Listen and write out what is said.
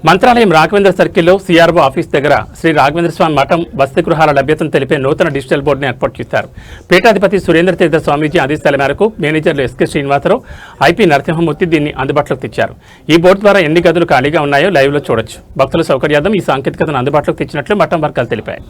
మంత్రాలయం రాఘవేంద్ర సర్కిల్లో CRO office దగ్గర శ్రీ రాఘవేంద్ర స్వామి మఠం వసతి గృహాల లభ్యతను తెలిపే నూతన డిజిటల్ బోర్డును ఏర్పాటు చేశారు. పీఠాధిపతి సురేంద్ర తీర్థ స్వామీజీ ఆదేశాల మేరకు మేనేజర్లు ఎస్కే శ్రీనివాసరావు, ఐపీ నరసింహమూర్తి దీన్ని అందుబాటులోకి తెచ్చారు. ఈ బోర్డు ద్వారా ఎన్ని గదులు ఖాళీగా ఉన్నాయో లైవ్లో చూడొచ్చు. భక్తుల సౌకర్యార్థం ఈ సాంకేతికతను అందుబాటులోకి తెచ్చినట్లు మఠం వర్గాలు తెలిపాయి.